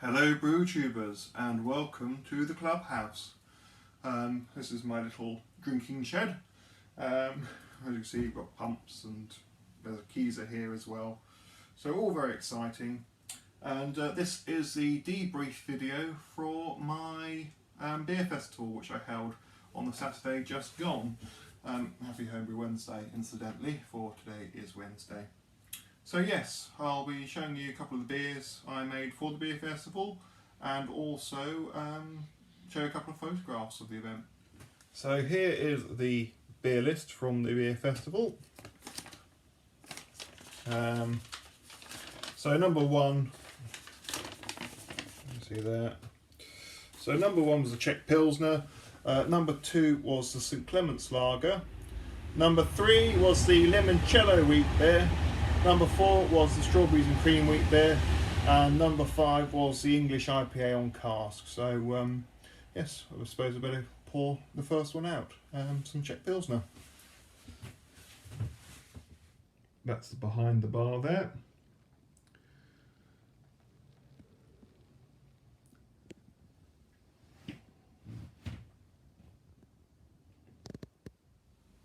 Hello brew tubers and welcome to the clubhouse. This is my little drinking shed. As you can see, you've got pumps and there's a keezer here as well. So all very exciting. And this is the debrief video for my beer festival which I held on the Saturday just gone. Happy Homebrew Wednesday incidentally, for today is Wednesday. So yes, I'll be showing you a couple of the beers I made for the beer festival and also show a couple of photographs of the event. So here is the beer list from the beer festival. So number one, see there. So number one was the Czech Pilsner. Number two was the St Clement's Lager. Number three was the Limoncello wheat beer. Number four was the Strawberries and Cream wheat beer, and number five was the English IPA on cask. So yes, I suppose I better pour the first one out, some Czech Pilsner. That's behind the bar there.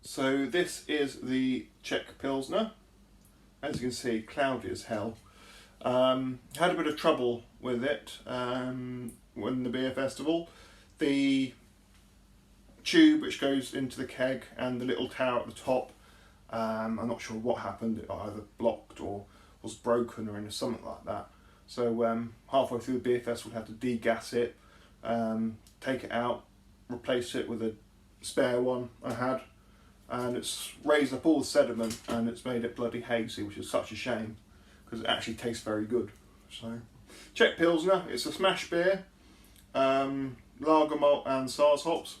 So this is the Czech Pilsner. As you can see, cloudy as hell. Had a bit of trouble with it when the beer festival. The tube which goes into the keg and the little tower at the top, I'm not sure what happened. It either blocked or was broken or something like that. So halfway through the beer festival, had to degas it, take it out, replace it with a spare one I had. And it's raised up all the sediment and it's made it bloody hazy, which is such a shame because it actually tastes very good. So, Czech Pilsner, it's a smash beer, lager malt and Saaz hops.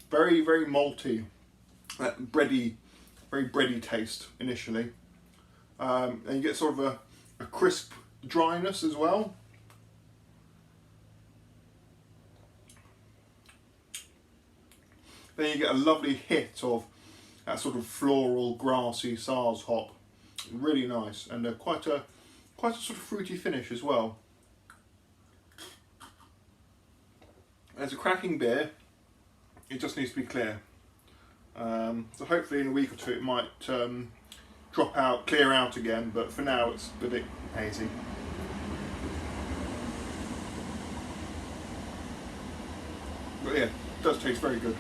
Very, very malty, bready, very bready taste initially. And you get sort of a crisp dryness as well. Then you get a lovely hit of that sort of floral, grassy Saaz hop. Really nice, and quite a sort of fruity finish as well. It's a cracking beer. It just needs to be clear. So hopefully in a week or two it might drop out, clear out again. But for now it's a bit hazy. But yeah, it does taste very good.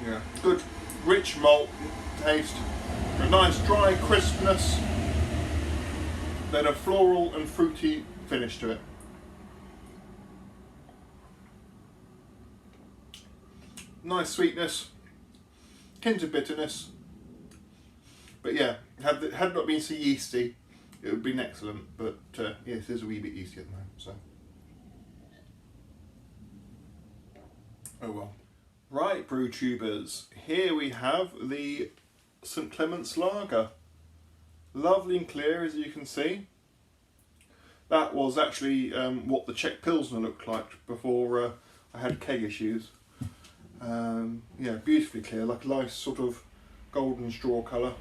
Yeah, good rich malt taste, a nice dry crispness, then a floral and fruity finish to it. Nice sweetness, hint of bitterness, but yeah, had it not been so yeasty, it would have been excellent. But yeah, it is a wee bit yeasty at the moment, so oh well. Right, brew tubers, here we have the St Clement's Lager. Lovely and clear, as you can see. That was actually what the Czech Pilsner looked like before I had keg issues. Yeah, beautifully clear, like a nice sort of golden straw colour.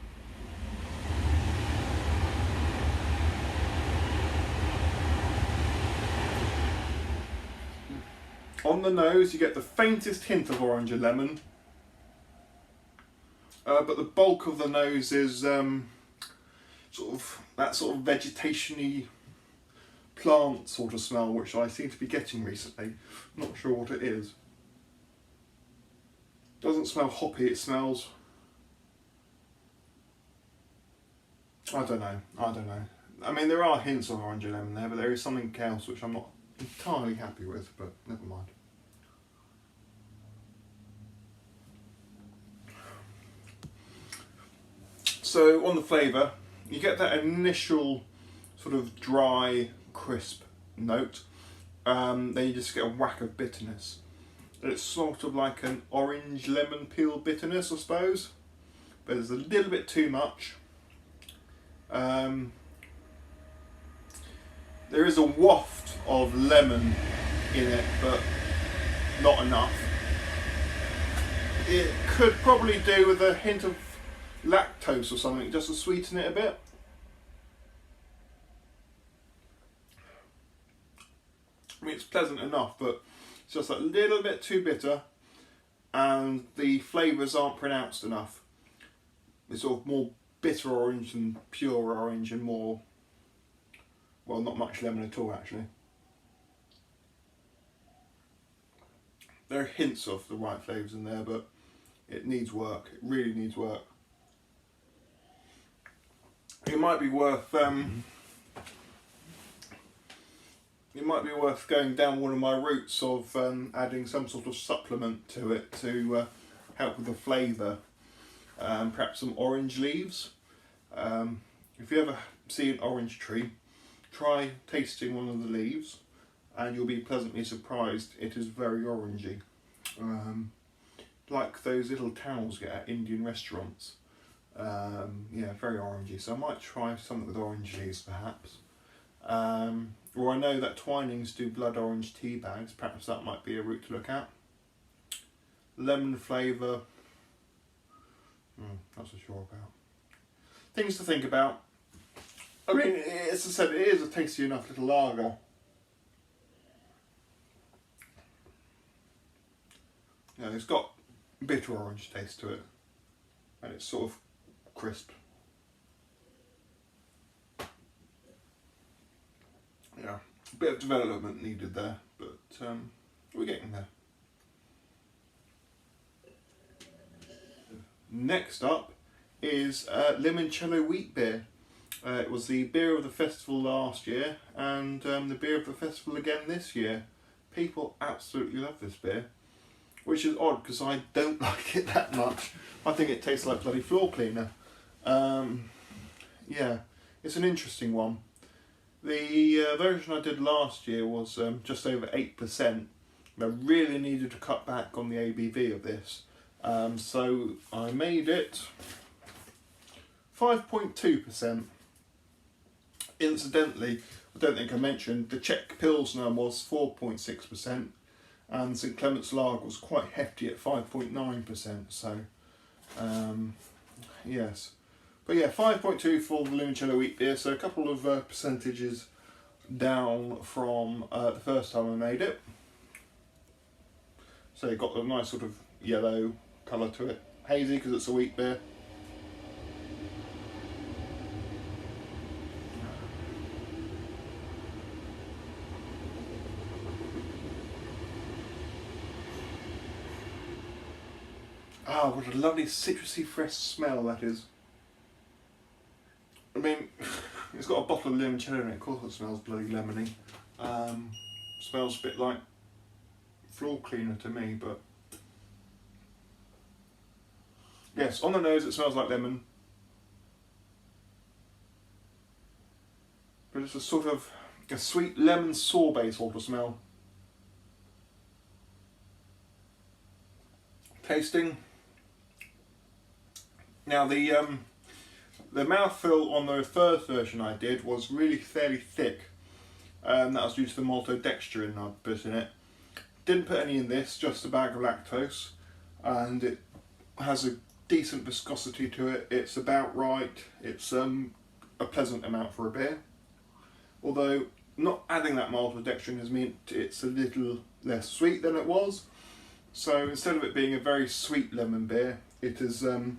On the nose you get the faintest hint of orange and lemon, but the bulk of the nose is sort of that sort of vegetation-y plant sort of smell which I seem to be getting recently. Not sure what it is. Doesn't smell hoppy, it smells, I don't know. I mean, there are hints of orange and lemon there, but there is something else which I'm not entirely happy with, but never mind. So on the flavour, you get that initial sort of dry, crisp note, then you just get a whack of bitterness. It's sort of like an orange lemon peel bitterness, I suppose, but there's a little bit too much. There is a waft of lemon in it, but not enough. it could probably do with a hint of lactose or something, just to sweeten it a bit. I mean, it's pleasant enough, but it's just a little bit too bitter, and the flavours aren't pronounced enough. It's sort of more bitter orange than pure orange, and more, well, not much lemon at all actually. There are hints of the right flavours in there, but it needs work. It really needs work. It might be worth going down one of my routes of adding some sort of supplement to it to help with the flavour. Perhaps some orange leaves. If you ever see an orange tree, try tasting one of the leaves and you'll be pleasantly surprised. It is very orangey. Like those little towels you get at Indian restaurants. Yeah, very orangey. So I might try something with orange leaves perhaps. Or I know that Twinings do blood orange tea bags. Perhaps that might be a route to look at. Lemon flavour. Not so sure about. Things to think about. I mean, as I said, it is a tasty enough little lager. Yeah, it's got bitter orange taste to it, and it's sort of crisp. Yeah, a bit of development needed there, but we're getting there. Next up is limoncello wheat beer. It was the beer of the festival last year, and the beer of the festival again this year. People absolutely love this beer, which is odd because I don't like it that much. I think it tastes like bloody floor cleaner. Yeah, it's an interesting one. The version I did last year was just over 8%. I really needed to cut back on the ABV of this. So I made it 5.2%. Incidentally, I don't think I mentioned, the Czech Pilsner was 4.6%, and St Clement's Lager was quite hefty at 5.9%. So, yes. But yeah, 5.2 for the limoncello wheat beer, so a couple of percentages down from the first time I made it. So it got a nice sort of yellow colour to it. Hazy because it's a wheat beer. Ah, what a lovely citrusy fresh smell that is. I mean, it's got a bottle of limoncello in it, of course it smells bloody lemony. Smells a bit like floor cleaner to me, but yes, on the nose it smells like lemon, but it's a sort of a sweet lemon sorbet sort of smell. Tasting. Now the mouthfeel on the first version I did was really fairly thick. That was due to the maltodextrin I put in it. Didn't put any in this, just a bag of lactose, and it has a decent viscosity to it. It's about right. It's a pleasant amount for a beer. Although not adding that maltodextrin has meant it's a little less sweet than it was. So instead of it being a very sweet lemon beer, it is a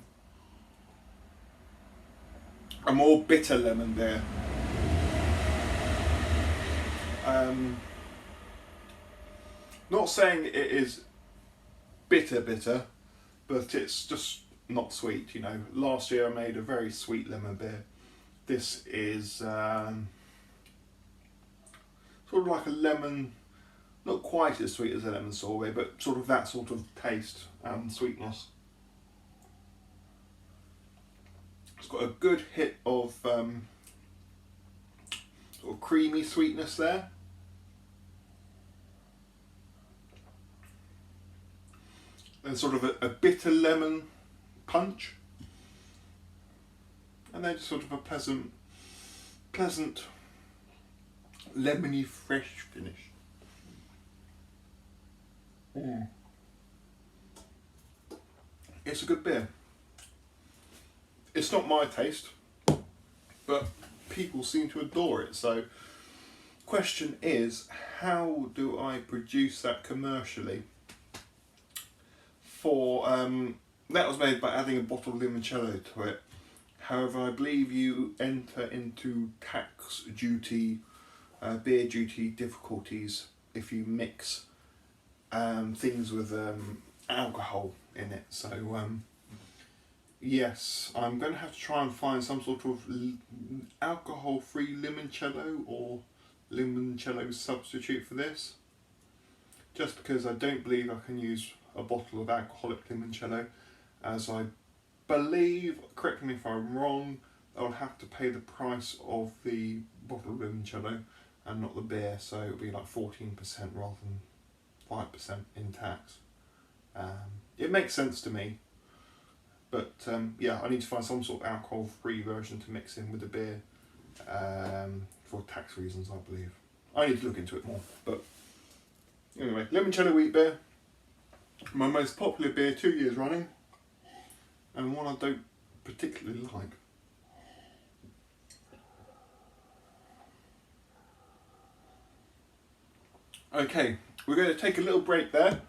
more bitter lemon beer. Not saying it is bitter, but it's just not sweet, you know. Last year I made a very sweet lemon beer. This is sort of like a lemon, not quite as sweet as a lemon sorbet, but sort of that sort of taste and sweetness. It's got a good hit of sort of creamy sweetness there. And sort of a bitter lemon punch. And then just sort of a pleasant lemony fresh finish. it's a good beer. It's not my taste, but people seem to adore it. So, question is, how do I produce that commercially? For that was made by adding a bottle of limoncello to it. However, I believe you enter into tax duty, beer duty difficulties if you mix things with alcohol in it. So yes, I'm going to have to try and find some sort of alcohol-free limoncello or limoncello substitute for this. Just because I don't believe I can use a bottle of alcoholic limoncello, as I believe, correct me if I'm wrong, I'll have to pay the price of the bottle of limoncello and not the beer, so it'll be like 14% rather than 5% in tax. It makes sense to me, but yeah, I need to find some sort of alcohol-free version to mix in with the beer for tax reasons, I believe. I need to look into it more, but anyway, limoncello wheat beer, my most popular beer 2 years running, and one I don't particularly like. Okay, we're going to take a little break there.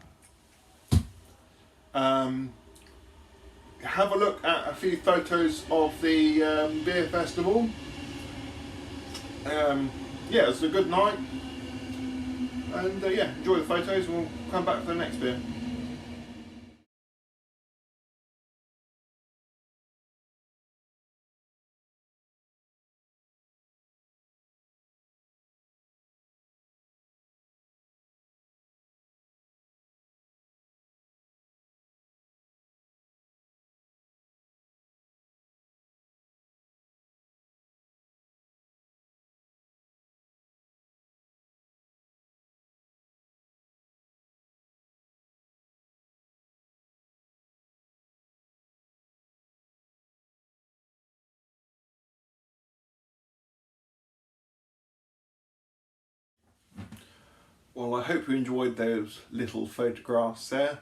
Have a look at a few photos of the beer festival. Yeah, it was a good night. And yeah, enjoy the photos and we'll come back for the next beer. Well, I hope you enjoyed those little photographs there.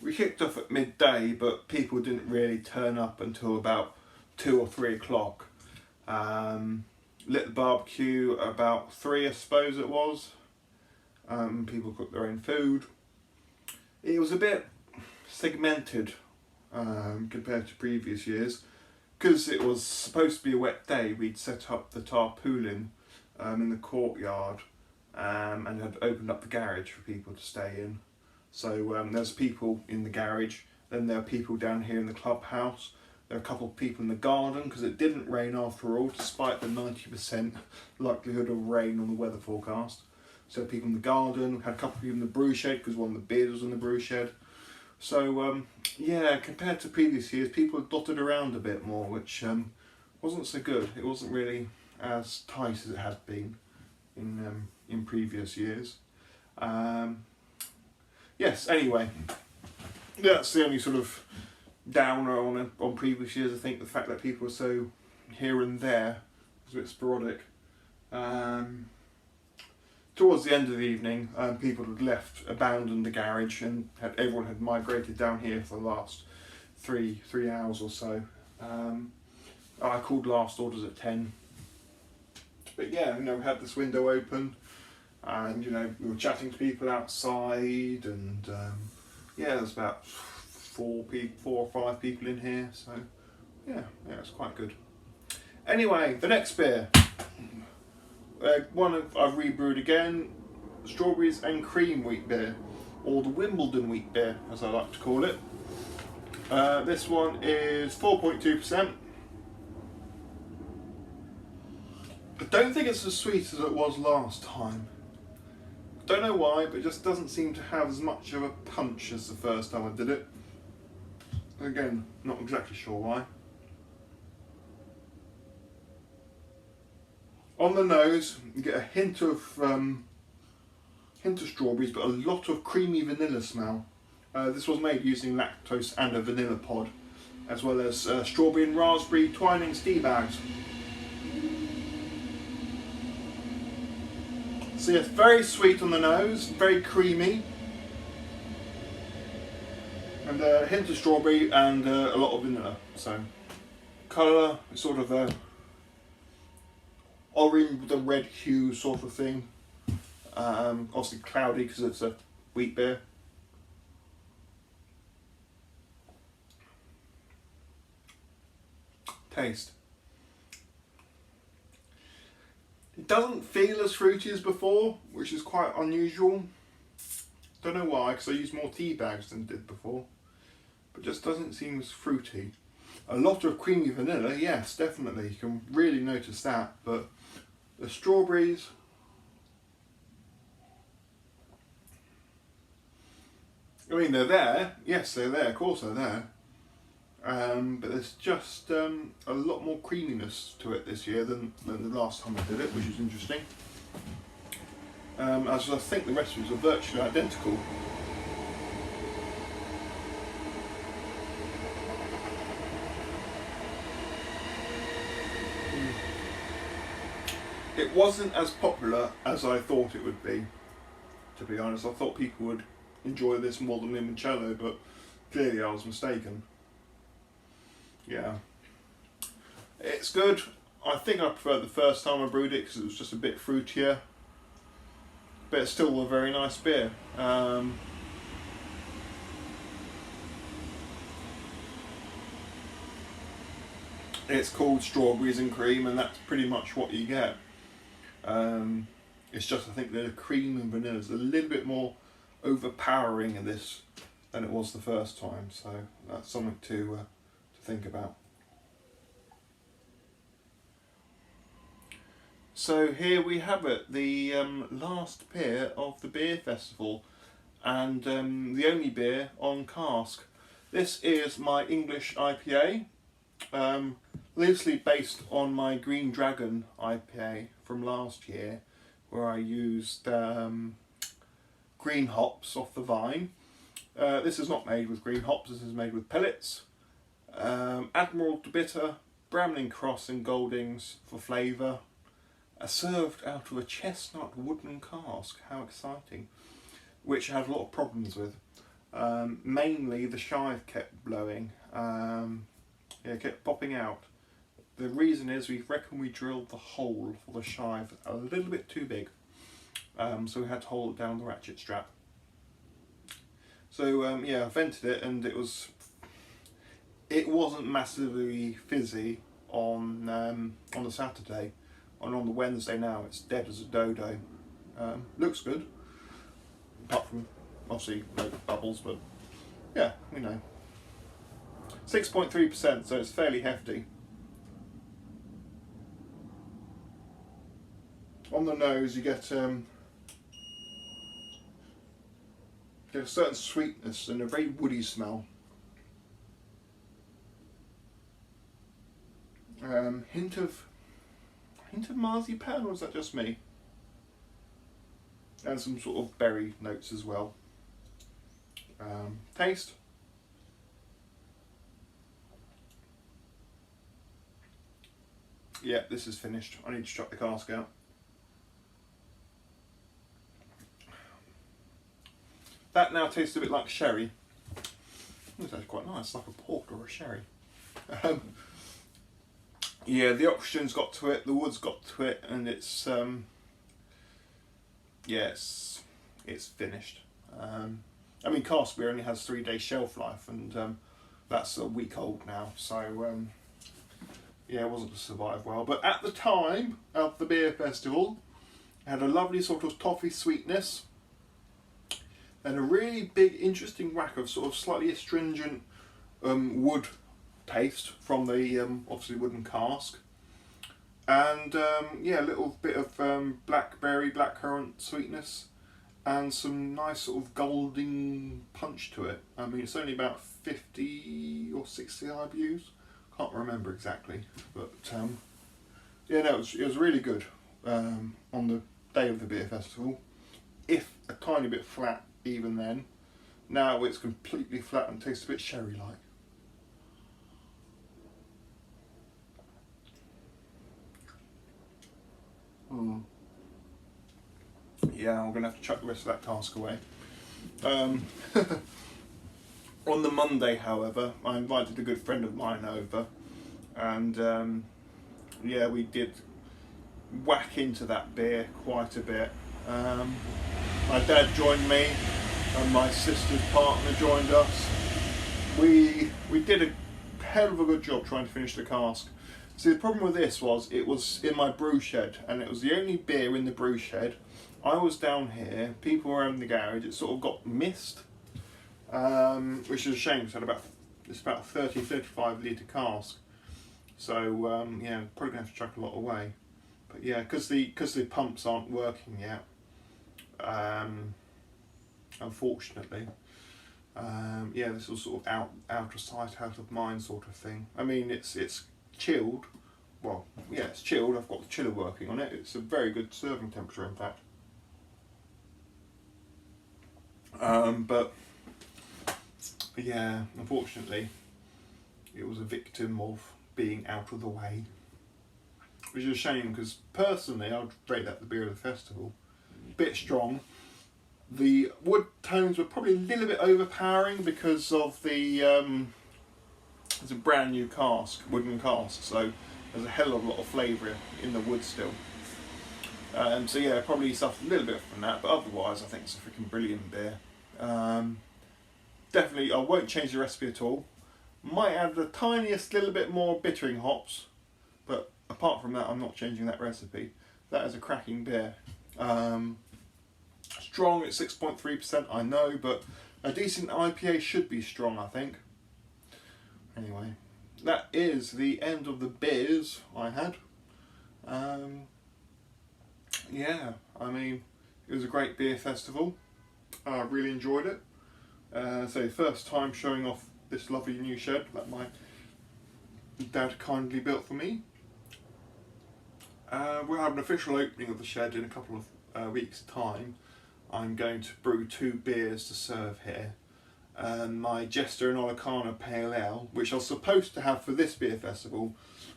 We kicked off at midday, but people didn't really turn up until about 2 or 3 o'clock. Lit the barbecue about 3, I suppose it was. People cooked their own food. It was a bit segmented compared to previous years. Because it was supposed to be a wet day, we'd set up the tarpaulin in the courtyard. And had opened up the garage for people to stay in. So there's people in the garage, then there are people down here in the clubhouse, there are a couple of people in the garden because it didn't rain after all, despite the 90% likelihood of rain on the weather forecast. So people in the garden, we had a couple of people in the brew shed because one of the beers was in the brew shed. So yeah, compared to previous years, people dotted around a bit more, which wasn't so good. It wasn't really as tight as it had been in previous years. Yes, anyway, that's the only sort of downer on previous years. I think the fact that people were so here and there was a bit sporadic. Towards the end of the evening, people had abandoned the garage, and everyone had migrated down here for the last three hours or so. I called last orders at 10. But yeah, we had this window open, and we were chatting to people outside, and yeah, there's about 4 or 5 people in here, so yeah, it's quite good. Anyway, the next beer, one I've rebrewed again, strawberries and cream wheat beer, or the Wimbledon wheat beer, as I like to call it. This one is 4.2%. I don't think it's as sweet as it was last time. Don't know why, but it just doesn't seem to have as much of a punch as the first time I did it. Again, not exactly sure why. On the nose, you get a hint of strawberries, but a lot of creamy vanilla smell. This was made using lactose and a vanilla pod, as well as strawberry and raspberry Twinings tea bags. So yes, very sweet on the nose, very creamy. And a hint of strawberry and a lot of vanilla. So colour, sort of a orange with a red hue sort of thing. Obviously cloudy because it's a wheat beer. Taste. It doesn't feel as fruity as before, which is quite unusual. Don't know why, because I used more tea bags than did before. But just doesn't seem as fruity. A lot of creamy vanilla, yes, definitely. You can really notice that. But the strawberries, I mean, they're there. Yes, they're there. Of course they're there. But there's just a lot more creaminess to it this year than the last time I did it, which is interesting. As I think the recipes are virtually identical. It wasn't as popular as I thought it would be, to be honest. I thought people would enjoy this more than limoncello, but clearly I was mistaken. Yeah, it's good. I think I preferred the first time I brewed it because it was just a bit fruitier, but it's still a very nice beer. It's called Strawberries and Cream, and that's pretty much what you get. It's just, I think the cream and vanilla is a little bit more overpowering in this than it was the first time, so that's something to think about. So here we have it, the last beer of the beer festival, and the only beer on cask. This is my English IPA, loosely based on my Green Dragon IPA from last year, where I used green hops off the vine. This is not made with green hops, this is made with pellets. Admiral de Bitter, Bramling Cross and Goldings for flavour. Served out of a chestnut wooden cask, how exciting. Which I had a lot of problems with. Mainly the shive kept blowing, it kept popping out. The reason is we reckon we drilled the hole for the shive a little bit too big, so we had to hold it down the ratchet strap. So yeah, I vented it and it wasn't massively fizzy on the Saturday, and on the Wednesday now it's dead as a dodo. Looks good, apart from obviously no bubbles, but yeah, you know. 6.3%, so it's fairly hefty. On the nose you get a certain sweetness and a very woody smell. Hint of marzipan, or is that just me? And some sort of berry notes as well. Taste. Yeah, this is finished. I need to chuck the cask out. That now tastes a bit like sherry. It's actually quite nice, like a port or a sherry. Yeah, the oxygen's got to it, the wood's got to it, and it's yes, it's finished. I mean, cask beer only has 3 days shelf life, and that's a week old now, so yeah, it wasn't to survive well. But at the time of the beer festival, it had a lovely sort of toffee sweetness, and a really big, interesting whack of sort of slightly astringent wood taste from the obviously wooden cask, and yeah, a little bit of blackberry, blackcurrant sweetness, and some nice sort of golden punch to it. I mean, it's only about 50 or 60 IBUs, can't remember exactly, but yeah, no, it was really good on the day of the beer festival, if a tiny bit flat even then. Now it's completely flat and tastes a bit sherry-like. Yeah, I'm going to have to chuck the rest of that cask away. On the Monday, however, I invited a good friend of mine over, and yeah, we did whack into that beer quite a bit. My dad joined me, and my sister's partner joined us. We did a hell of a good job trying to finish the cask. See, the problem with this was it was in my brew shed, and it was the only beer in the brew shed. I was down here, people were in the garage. It sort of got missed, which is a shame. It's about a 30-35 litre cask. So yeah, probably gonna have to chuck a lot away. But yeah, because the pumps aren't working yet, unfortunately. Yeah, this was sort of out of sight, out of mind sort of thing. I mean, it's chilled. Well, yeah, it's chilled. I've got the chiller working on it. It's a very good serving temperature, in fact. But yeah, unfortunately, it was a victim of being out of the way, which is a shame because personally, I'd rate that the beer of the festival. Bit strong. The wood tones were probably a little bit overpowering because of the it's a brand new cask, wooden cask, so there's a hell of a lot of flavour in the wood still. So yeah, probably suffered a little bit from that, but otherwise I think it's a freaking brilliant beer. Definitely, I won't change the recipe at all. Might add the tiniest little bit more bittering hops, but apart from that, I'm not changing that recipe. That is a cracking beer. Strong at 6.3%, I know, but a decent IPA should be strong, I think. Anyway, that is the end of the beers I had. Yeah, I mean, it was a great beer festival. I really enjoyed it. So first time showing off this lovely new shed that my dad kindly built for me. We'll have an official opening of the shed in a couple of weeks' time. I'm going to brew 2 beers to serve here. My Jester and Olicana Pale Ale, which I was supposed to have for this beer festival,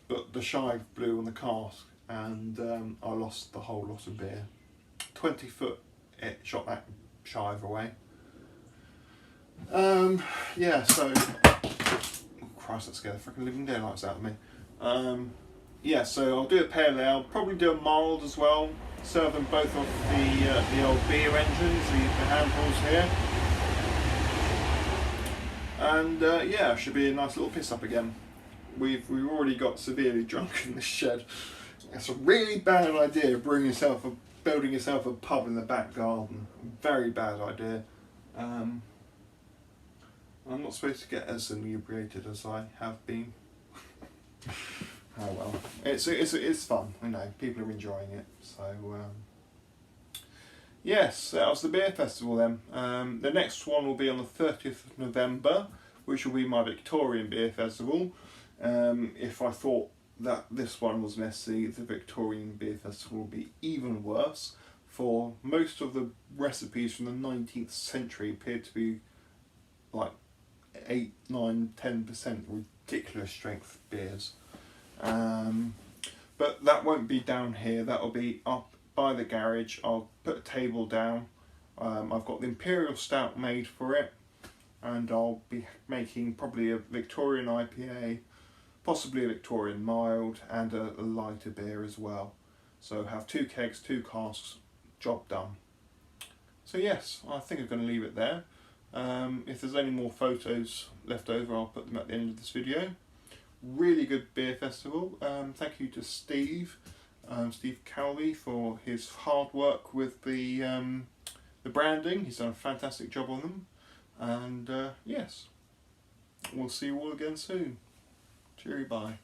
but the shive blew on the cask and I lost the whole lot of beer. 20 foot it shot that shive away. Yeah, so oh Christ, that scared the freaking living daylights out of me. Yeah, so I'll do a pale ale, probably do a mild as well. Serve them both off the old beer engines, the handfuls here. And yeah, should be a nice little piss up again. We've already got severely drunk in this shed. It's a really bad idea building yourself a pub in the back garden. Very bad idea. I'm not supposed to get as inebriated as I have been. Oh well, it's fun. I know people are enjoying it. So yes, that was the beer festival then. The next one will be on the 30th of November, which will be my Victorian beer festival. If I thought that this one was messy, the Victorian beer festival will be even worse. For most of the recipes from the 19th century appeared to be like 8, 9, 10% ridiculous strength beers. But that won't be down here, that'll be up by the garage. I'll put a table down. I've got the Imperial Stout made for it, and I'll be making probably a Victorian IPA, possibly a Victorian mild, and a lighter beer as well. So have 2 kegs, 2 casks, job done. So yes, I think I'm going to leave it there. If there's any more photos left over, I'll put them at the end of this video. Really good beer festival. Thank you to Steve Calvi, for his hard work with the branding. He's done a fantastic job on them. And yes, we'll see you all again soon. Cheery bye.